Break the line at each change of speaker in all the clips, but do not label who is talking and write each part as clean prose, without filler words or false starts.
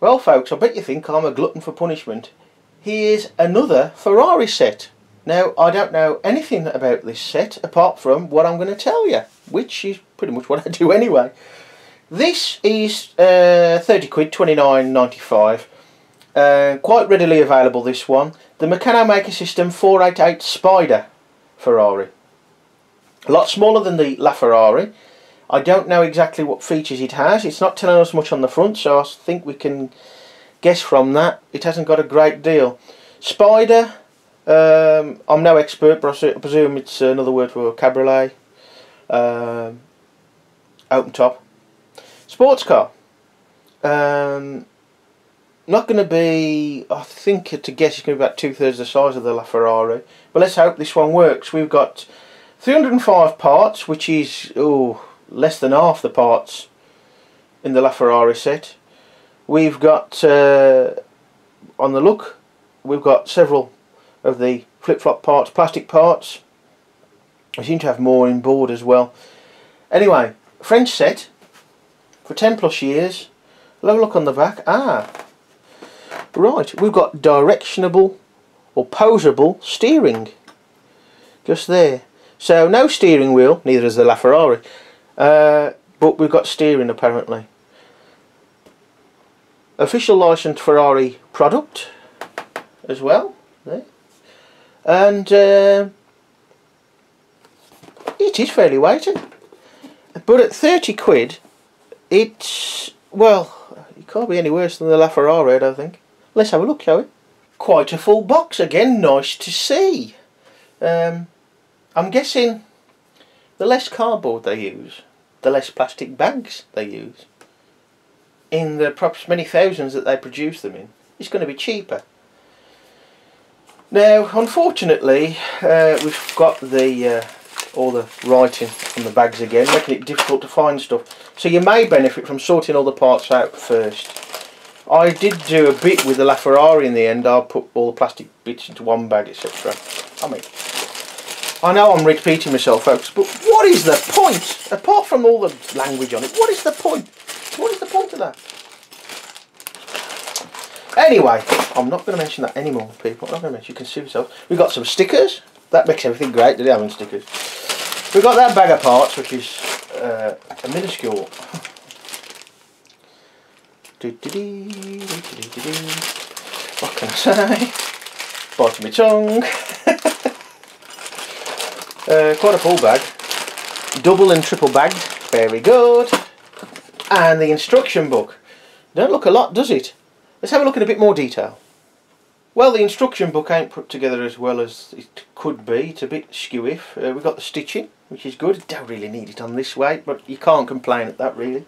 Well folks, I bet you think I'm a glutton for punishment. Here's another Ferrari set. Now I don't know anything about this set apart from what I'm going to tell you, which is pretty much what I do anyway. This is 30 quid, 29.95. Quite readily available, this one. The Meccano Maker System 488 Spider Ferrari. A lot smaller than the LaFerrari. I don't know exactly what features it has. It's not telling us much on the front, so I think we can guess from that. It hasn't got a great deal. Spider, I'm no expert, but I presume it's another word for cabriolet. Open top. Sports car. Not going to be, I think to guess it's going to be about 2/3 the size of the LaFerrari. But let's hope this one works. We've got 305 parts, which is less than half the parts in the LaFerrari set. We've got, on the look, we've got several of the flip-flop parts, plastic parts. I seem to have more in board as well. Anyway, French set for 10+ years. We'll have a look on the back. Right, we've got directionable or posable steering. Just there. So no steering wheel, neither has the LaFerrari. But we've got steering apparently. Official licensed Ferrari product as well. There. And it is fairly weighty. But at 30 quid, it's, well, it can't be any worse than the LaFerrari, I don't think. Let's have a look, shall we? Quite a full box again, nice to see. I'm guessing the less cardboard they use, the less plastic bags they use, in the perhaps many thousands that they produce them in, it's going to be cheaper. Now, unfortunately, we've got the all the writing on the bags again, making it difficult to find stuff. So you may benefit from sorting all the parts out first. I did do a bit with the LaFerrari in the end. I'll put all the plastic bits into one bag, etc. I know I'm repeating myself, folks, but what is the point? Apart from all the language on it, what is the point? What is the point of that? Anyway, I'm not going to mention that anymore, people. I'm not going to mention. You can see yourself. We've got some stickers. That makes everything great, they're having stickers. We've got that bag of parts, which is a minuscule. What can I say? Biting my tongue. Quite a full bag. Double and triple bagged. Very good. And the instruction book. Don't look a lot, does it? Let's have a look in a bit more detail. Well, the instruction book ain't put together as well as it could be. It's a bit skew-if. We've got the stitching, which is good. Don't really need it on this weight, but you can't complain at that, really.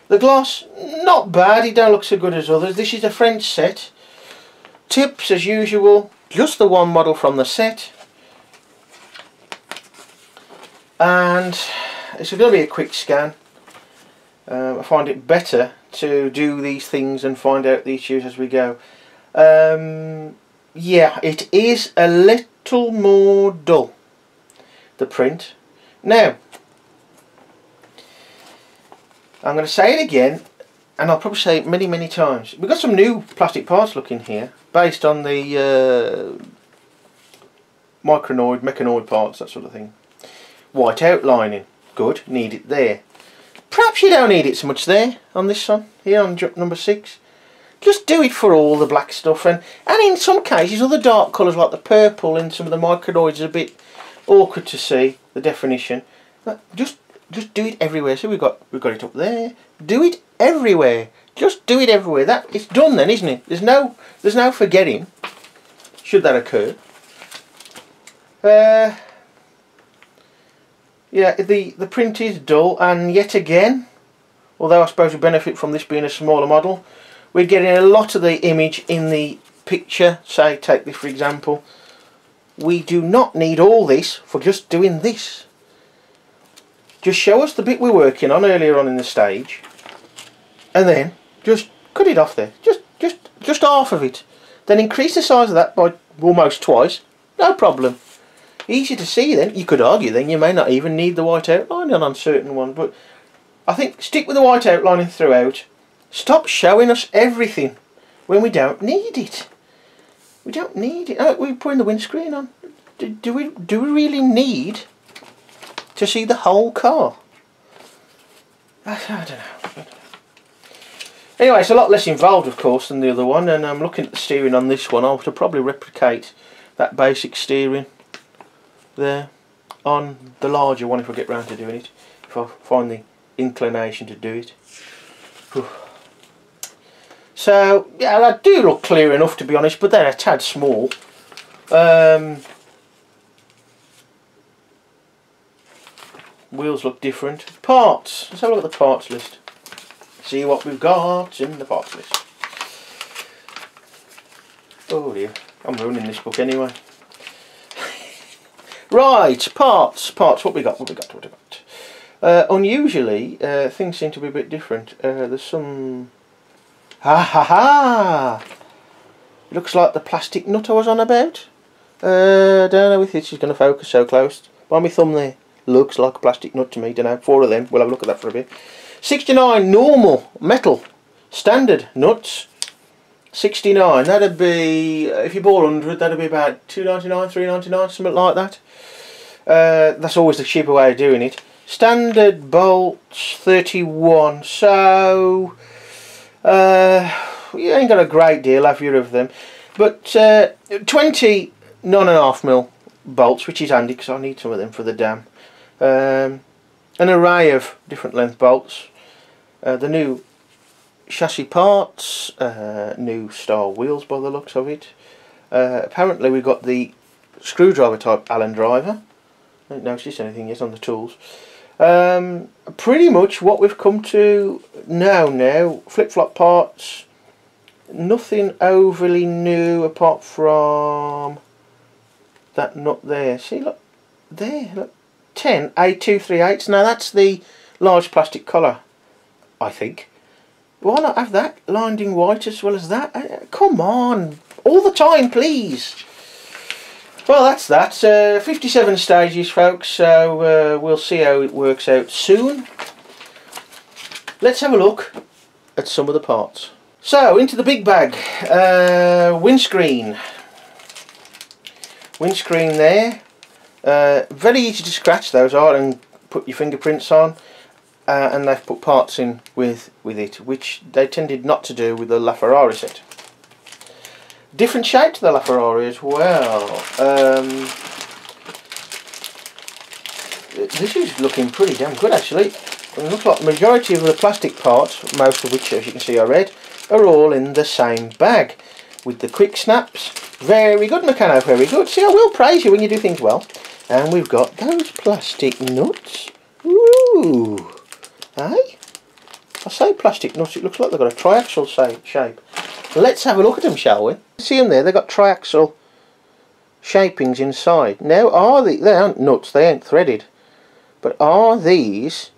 The gloss, not bad. It don't look so good as others. This is a French set. Tips, as usual. Just the one model from the set. And it's going to be a quick scan. I find it better to do these things and find out the issues as we go. Yeah, it is a little more dull, the print. Now, I'm going to say it again, and I'll probably say it many times. We've got some new plastic parts looking here, based on the mechanoid parts, that sort of thing. White outlining, good, need it there. Perhaps you don't need it so much there, on this one, here on number 6. Just do it for all the black stuff, and in some cases other dark colours like the purple and some of the micronoids are a bit awkward to see, the definition. But just do it everywhere. So we've got it up there. Do it everywhere. Just do it everywhere. That it's done then, isn't it? There's no forgetting, should that occur. Yeah, the print is dull, and yet again, although I suppose we benefit from this being a smaller model, we're getting a lot of the image in the picture. Say, take this for example. We do not need all this for just doing this. Just show us the bit we're working on earlier on in the stage, and then just cut it off there. Just half of it. Then increase the size of that by almost twice. No problem. Easy to see then. You could argue then you may not even need the white outlining on certain ones, but I think stick with the white outlining throughout. Stop showing us everything when we don't need it. We don't need it. Oh, we're putting the windscreen on. Do we really need to see the whole car? I don't know. Anyway, it's a lot less involved, of course, than the other one, and I'm looking at the steering on this one. I'll probably replicate that basic steering there on the larger one if I get round to doing it, if I find the inclination to do it. Whew. So, yeah, they do look clear enough, to be honest, but they're a tad small. Wheels look different. Parts. Let's have a look at the parts list. See what we've got in the parts list. Oh dear, I'm ruining this book anyway. Right, parts. What we got? Unusually, things seem to be a bit different. There's some... It looks like the plastic nut I was on about. Don't know if this is going to focus so close. By my thumb there. Looks like a plastic nut to me. Don't know. 4 of them. We'll have a look at that for a bit. 69 normal metal standard nuts. 69. That'd be, if you bought 100, that'd be about $2.99, $3.99, something like that. That's always the cheaper way of doing it. Standard bolts 31. So you ain't got a great deal, have you, of them? But 20 9.5mm bolts, which is handy because I need some of them for the dam. An array of different length bolts, the new chassis parts, new style wheels by the looks of it. Apparently we got the screwdriver type Allen driver. I haven't noticed anything yet on the tools. Pretty much what we've come to now, flip-flop parts, nothing overly new apart from that nut there. See, look, there, look. 10 A238s. Now that's the large plastic collar, I think. Why not have that lined in white as well as that? Come on, all the time, please. Well, that's that. 57 stages, folks. So we'll see how it works out soon. Let's have a look at some of the parts. So into the big bag. Windscreen. Windscreen there. Very easy to scratch those are and put your fingerprints on, and they've put parts in with it, which they tended not to do with the LaFerrari set. Different shape to the LaFerrari as well. This is looking pretty damn good actually. It looks like the majority of the plastic parts, most of which as you can see are red, are all in the same bag with the quick snaps. Very good, Meccano, very good. See, I will praise you when you do things well. And we've got those plastic nuts. Ooh. Eh? I say plastic nuts, it looks like they've got a triaxial shape. Let's have a look at them, shall we? See them there, they've got triaxial shapings inside. Now, they aren't nuts, they ain't threaded. But are these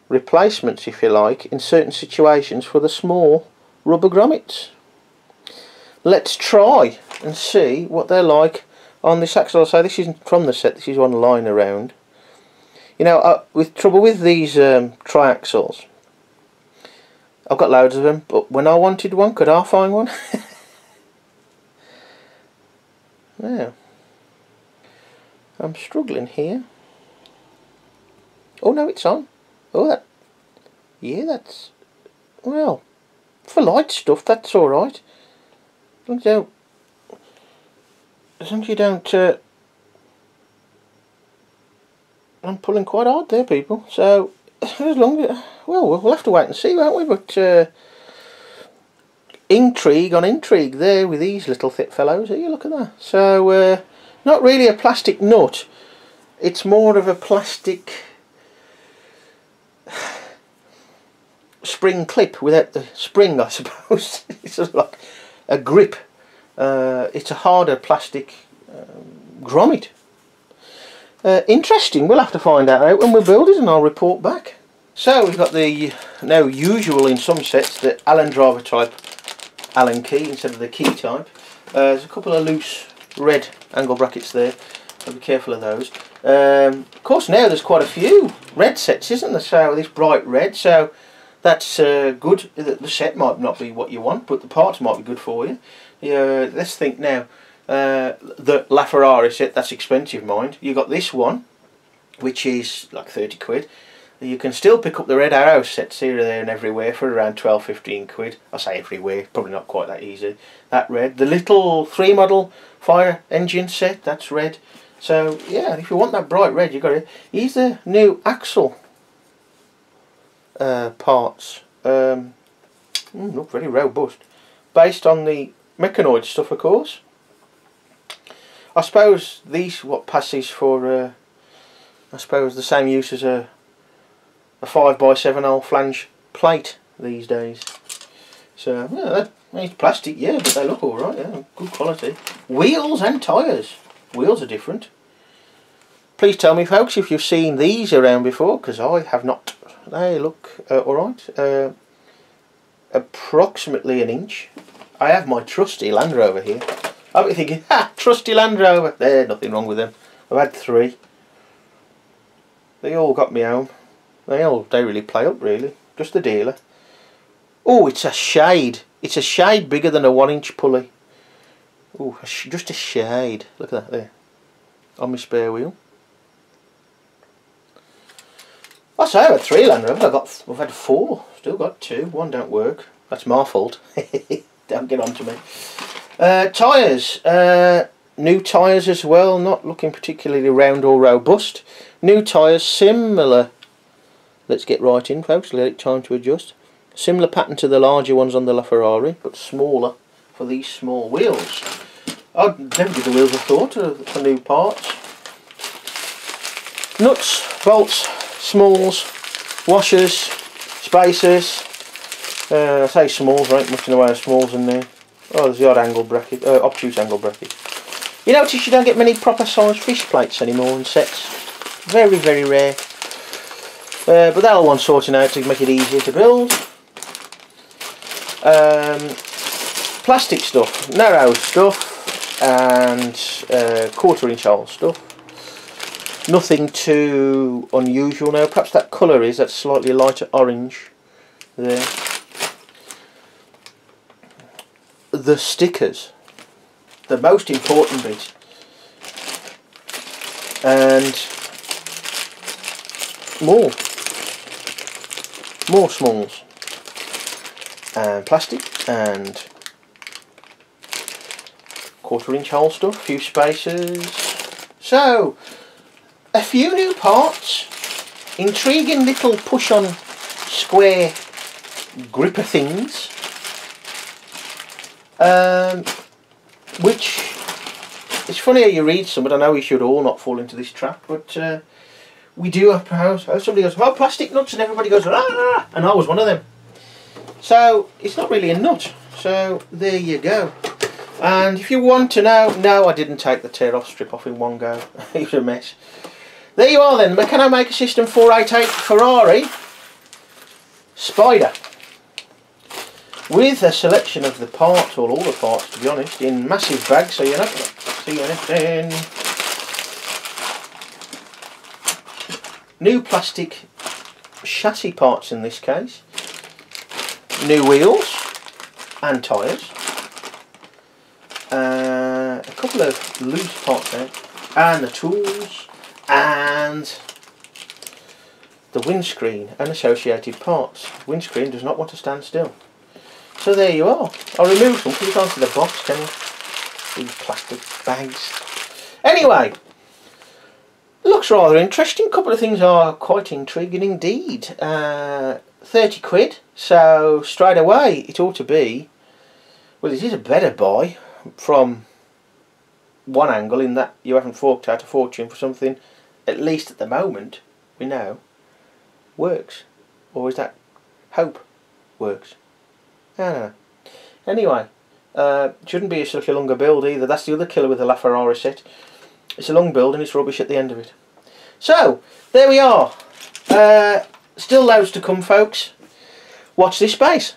replacements, if you like, in certain situations for the small rubber grommets? Let's try and see what they're like on this axle. So this isn't from the set, this is one lying around. You know, with trouble with these triaxles, I've got loads of them, but when I wanted one, could I find one? Now, I'm struggling here. Oh no, it's on. Oh, yeah, that's, well, for light stuff, that's alright. As long as you don't, I'm pulling quite hard there, people. So, as long as, well, we'll have to wait and see, won't we? But, intrigue on intrigue there with these little thick fellows. Here, look at that. So, not really a plastic nut. It's more of a plastic spring clip without the spring, I suppose. It's sort of like a grip. It's a harder plastic grommet. Interesting. We'll have to find that out when we build it, and I'll report back. So we've got the now usual in some sets, the Allen driver type Allen key instead of the key type. There's a couple of loose red angle brackets there. I'll be careful of those. Of course, now there's quite a few red sets, isn't there? So this bright red. So That's good. The set might not be what you want, but the parts might be good for you. Let's think now. The LaFerrari set, that's expensive, mind. You got this one, which is like 30 quid. You can still pick up the Red Arrow sets here, there and everywhere for around 12-15 quid. I say everywhere, probably not quite that easy. That red. The little 3 model fire engine set, that's red. So yeah, if you want that bright red, you got it. Here's the new axle parts. Look very robust. Based on the Meccano stuff, of course. I suppose these passes for I suppose the same use as a 5x7 flange plate these days. So yeah, it's plastic, yeah, but they look alright, yeah, good quality. Wheels and tyres. Wheels are different. Please tell me, folks, if you've seen these around before, because I have not. They look alright. Approximately an inch. I have my trusty Land Rover here. I'll be thinking, ha, trusty Land Rover. There's nothing wrong with them. I've had 3. They all got me home. They really play up, really. Just the dealer. Oh, it's a shade. It's a shade bigger than a 1-inch pulley. Oh, just a shade. Look at that there. On my spare wheel. I say I've had 3 Land Rovers. I've had 4. Still got 2. 1 don't work. That's my fault. Don't get on to me. Tyres. New tyres as well. Not looking particularly round or robust. New tyres, similar. Let's get right in, folks. Let it time to adjust. Similar pattern to the larger ones on the LaFerrari, but smaller for these small wheels. I'd never give the wheels a thought for new parts. Nuts, bolts, smalls, washers, spacers. I say smalls, there ain't much in the way of smalls in there. Oh, there's the odd angle bracket, obtuse angle bracket. You notice you don't get many proper sized fish plates anymore in sets. Very, very rare. But that'll want sorting out to make it easier to build. Plastic stuff, narrow stuff, and 1/4-inch hole stuff. Nothing too unusual now. Perhaps that colour is that slightly lighter orange there. The stickers, the most important bit, and more smalls and plastic and 1/4-inch hole stuff, a few spacers. So a few new parts, intriguing little push on square gripper things, which it's funny how you read some, but I know we should all not fall into this trap, but we do have powers. Somebody goes, oh, plastic nuts, and everybody goes, ah, and I was one of them. So it's not really a nut. So there you go. And if you want to know, no, I didn't take the tear off strip off in one go. It was a mess. There you are then, the Meccano Maker System 488 Ferrari Spider, with a selection of the parts, or all the parts to be honest, in massive bags, so you're not going to see anything. New plastic chassis parts in this case, new wheels and tyres, a couple of loose parts there, and the tools, and the windscreen and associated parts. Windscreen does not want to stand still. So there you are. I'll remove them because you can't see the box, can you? These plastic bags. Anyway, looks rather interesting. A couple of things are quite intriguing indeed. 30 quid, so straight away it ought to be, well, it is a better buy from one angle, in that you haven't forked out a fortune for something, at least at the moment, we know, works. Or is that hope works? I don't know. Anyway, shouldn't be such a longer build either. That's the other killer with the LaFerrari set. It's a long build and it's rubbish at the end of it. So, there we are. Still loads to come, folks. Watch this space.